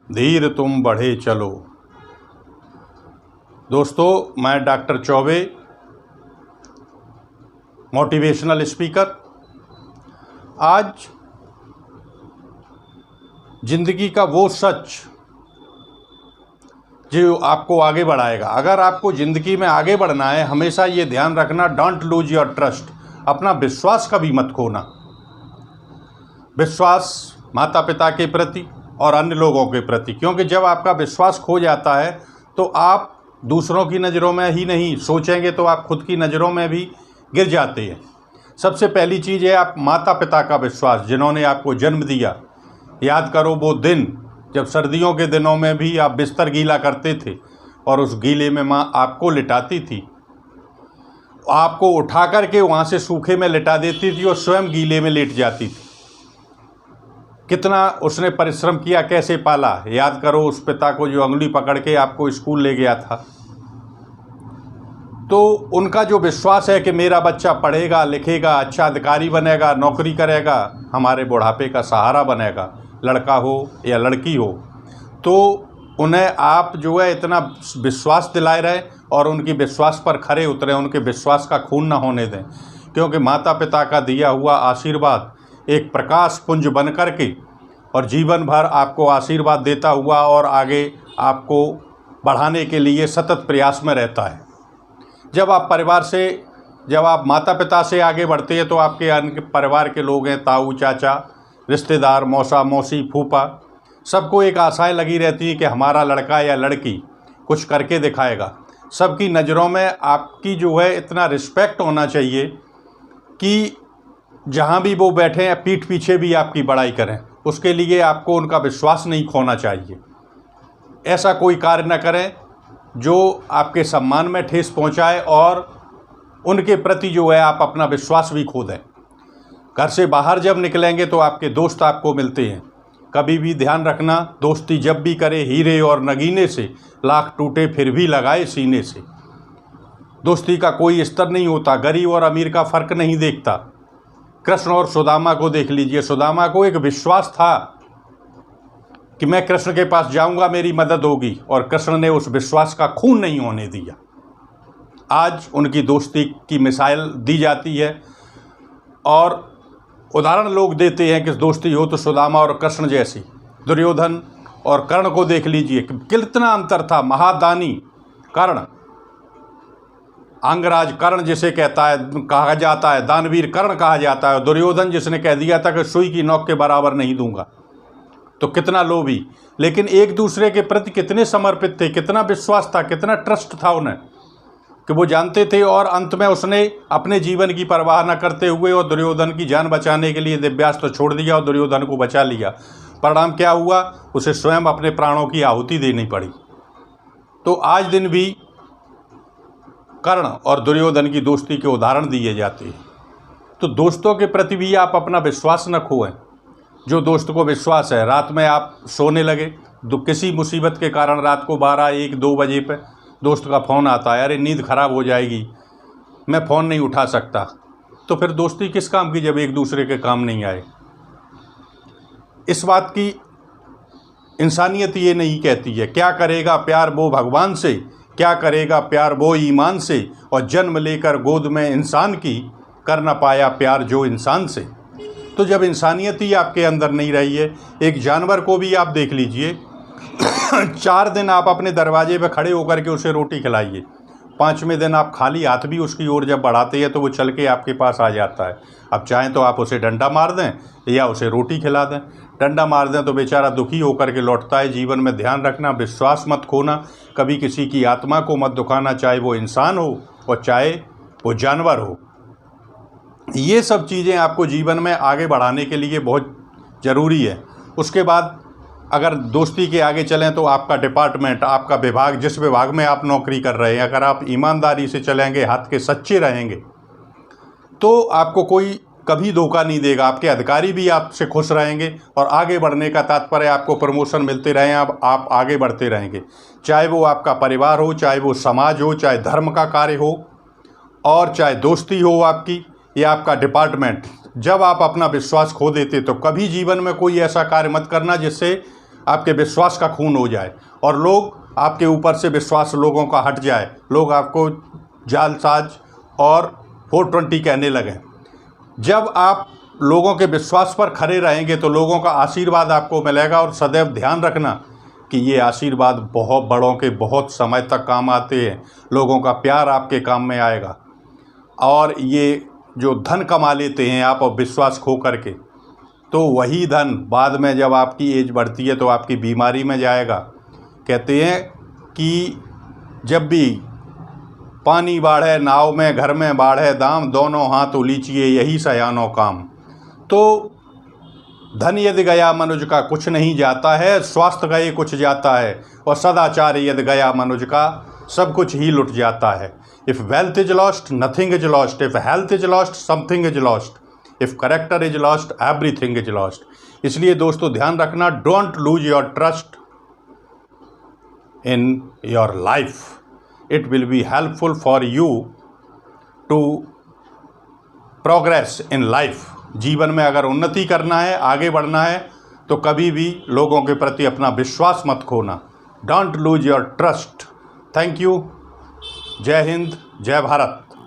धीर तुम बढ़े चलो। दोस्तों, मैं डॉक्टर चौबे, मोटिवेशनल स्पीकर। आज ज़िंदगी का वो सच जो आपको आगे बढ़ाएगा। अगर आपको ज़िंदगी में आगे बढ़ना है, हमेशा ये ध्यान रखना, डोंट लूज योर ट्रस्ट। अपना विश्वास कभी मत खोना। विश्वास माता पिता के प्रति और अन्य लोगों के प्रति, क्योंकि जब आपका विश्वास खो जाता है तो आप दूसरों की नज़रों में ही नहीं सोचेंगे तो आप खुद की नज़रों में भी गिर जाते हैं। सबसे पहली चीज़ है आप माता पिता का विश्वास, जिन्होंने आपको जन्म दिया। याद करो वो दिन जब सर्दियों के दिनों में भी आप बिस्तर गीला करते थे और उस गीले में माँ आपको लिटाती थी, आपको उठा करके वहाँ से सूखे में लिटा देती थी और स्वयं गीले में लेट जाती थी। कितना उसने परिश्रम किया, कैसे पाला। याद करो उस पिता को जो अंगुली पकड़ के आपको स्कूल ले गया था। तो उनका जो विश्वास है कि मेरा बच्चा पढ़ेगा लिखेगा, अच्छा अधिकारी बनेगा, नौकरी करेगा, हमारे बुढ़ापे का सहारा बनेगा, लड़का हो या लड़की हो, तो उन्हें आप जो है इतना विश्वास दिलाए रहे और उनकी विश्वास पर खरे उतरे, उनके विश्वास का खून ना होने दें। क्योंकि माता पिता का दिया हुआ आशीर्वाद एक प्रकाश पुंज बन कर के और जीवन भर आपको आशीर्वाद देता हुआ और आगे आपको बढ़ाने के लिए सतत प्रयास में रहता है। जब आप माता पिता से आगे बढ़ते हैं तो आपके अन्य परिवार के लोग हैं, ताऊ चाचा, रिश्तेदार, मौसा मौसी, फूफा, सबको एक आशाएं लगी रहती हैं कि हमारा लड़का या लड़की कुछ करके दिखाएगा। सबकी नज़रों में आपकी जो है इतना रिस्पेक्ट होना चाहिए कि जहाँ भी वो बैठे हैं पीठ पीछे भी आपकी बड़ाई करें। उसके लिए आपको उनका विश्वास नहीं खोना चाहिए। ऐसा कोई कार्य न करें जो आपके सम्मान में ठेस पहुंचाए और उनके प्रति जो है आप अपना विश्वास भी खो दें। घर से बाहर जब निकलेंगे तो आपके दोस्त आपको मिलते हैं। कभी भी ध्यान रखना, दोस्ती जब भी करे हीरे और नगीने से, लाख टूटे फिर भी लगाए सीने से। दोस्ती का कोई स्तर नहीं होता, गरीब और अमीर का फ़र्क नहीं देखता। कृष्ण और सुदामा को देख लीजिए। सुदामा को एक विश्वास था कि मैं कृष्ण के पास जाऊंगा, मेरी मदद होगी, और कृष्ण ने उस विश्वास का खून नहीं होने दिया। आज उनकी दोस्ती की मिसाल दी जाती है और उदाहरण लोग देते हैं कि दोस्ती हो तो सुदामा और कृष्ण जैसी। दुर्योधन और कर्ण को देख लीजिए, कितना अंतर था। महादानी कर्ण, अंगराज कर्ण जिसे कहा जाता है, दानवीर कर्ण कहा जाता है। दुर्योधन जिसने कह दिया था कि सुई की नोक के बराबर नहीं दूंगा। तो कितना लोभी, लेकिन एक दूसरे के प्रति कितने समर्पित थे, कितना विश्वास था, कितना ट्रस्ट था उन्हें कि वो जानते थे। और अंत में उसने अपने जीवन की परवाह न करते हुए और दुर्योधन की जान बचाने के लिए दिव्यास्त्र छोड़ दिया और दुर्योधन को बचा लिया। परिणाम क्या हुआ? उसे स्वयं अपने प्राणों की आहुति देनी पड़ी। तो आज दिन भी कर्ण और दुर्योधन की दोस्ती के उदाहरण दिए जाते हैं। तो दोस्तों के प्रति भी आप अपना विश्वास न खोएं। जो दोस्त को विश्वास है, रात में आप सोने लगे तो किसी मुसीबत के कारण रात को 12, 1, 2 बजे पे दोस्त का फ़ोन आता है, अरे नींद ख़राब हो जाएगी, मैं फ़ोन नहीं उठा सकता। तो फिर दोस्ती किस काम की जब एक दूसरे के काम नहीं आए। इस बात की इंसानियत ये नहीं कहती है। क्या करेगा प्यार वो भगवान से, क्या करेगा प्यार वो ईमान से, और जन्म लेकर गोद में इंसान की, कर न पाया प्यार जो इंसान से। तो जब इंसानियत ही आपके अंदर नहीं रही है, एक जानवर को भी आप देख लीजिए 4 दिन आप अपने दरवाजे पे खड़े होकर के उसे रोटी खिलाइए, 5वें दिन आप खाली हाथ भी उसकी ओर जब बढ़ाते हैं तो वो चल के आपके पास आ जाता है। अब चाहें तो आप उसे डंडा मार दें या उसे रोटी खिला दें। डंडा मार दें तो बेचारा दुखी होकर के लौटता है। जीवन में ध्यान रखना, विश्वास मत खोना, कभी किसी की आत्मा को मत दुखाना, चाहे वो इंसान हो और चाहे वो जानवर हो। ये सब चीज़ें आपको जीवन में आगे बढ़ाने के लिए बहुत ज़रूरी है। उसके बाद अगर दोस्ती के आगे चलें तो आपका डिपार्टमेंट, आपका विभाग, जिस विभाग में आप नौकरी कर रहे हैं, अगर आप ईमानदारी से चलेंगे, हाथ के सच्चे रहेंगे, तो आपको कोई कभी धोखा नहीं देगा। आपके अधिकारी भी आपसे खुश रहेंगे और आगे बढ़ने का तात्पर्य आपको प्रमोशन मिलते रहें, आप आगे बढ़ते रहेंगे। चाहे वो आपका परिवार हो, चाहे वो समाज हो, चाहे धर्म का कार्य हो, और चाहे दोस्ती हो आपकी या आपका डिपार्टमेंट। जब आप अपना विश्वास खो देते तो कभी जीवन में कोई ऐसा कार्य मत करना जिससे आपके विश्वास का खून हो जाए और लोग आपके ऊपर से विश्वास लोगों का हट जाए, लोग आपको जालसाज और 420 कहने लगें। जब आप लोगों के विश्वास पर खड़े रहेंगे तो लोगों का आशीर्वाद आपको मिलेगा। और सदैव ध्यान रखना कि ये आशीर्वाद बहुत बड़ों के बहुत समय तक काम आते हैं। लोगों का प्यार आपके काम में आएगा। और ये जो धन कमा लेते हैं आप और विश्वास खो करके, तो वही धन बाद में जब आपकी एज बढ़ती है तो आपकी बीमारी में जाएगा। कहते हैं कि जब भी पानी बाढ़े नाव में, घर में बाढ़े दाम, दोनों हाथ उलीचिए यही सयानो काम। तो धन यदि गया मनुज का कुछ नहीं जाता है, स्वास्थ्य गए कुछ जाता है, और सदाचार यदि गया मनुज का सब कुछ ही लुट जाता है। If wealth is lost nothing is lost, if health is lost something is lost, if character is lost everything is lost. इसलिए दोस्तों ध्यान रखना, don't lose your trust in your life. It will be helpful for you to progress in life. जीवन में अगर उन्नति करना है, आगे बढ़ना है, तो कभी भी लोगों के प्रति अपना विश्वास मत खोना। Don't lose your trust. Thank you. जय हिंद, जय भारत।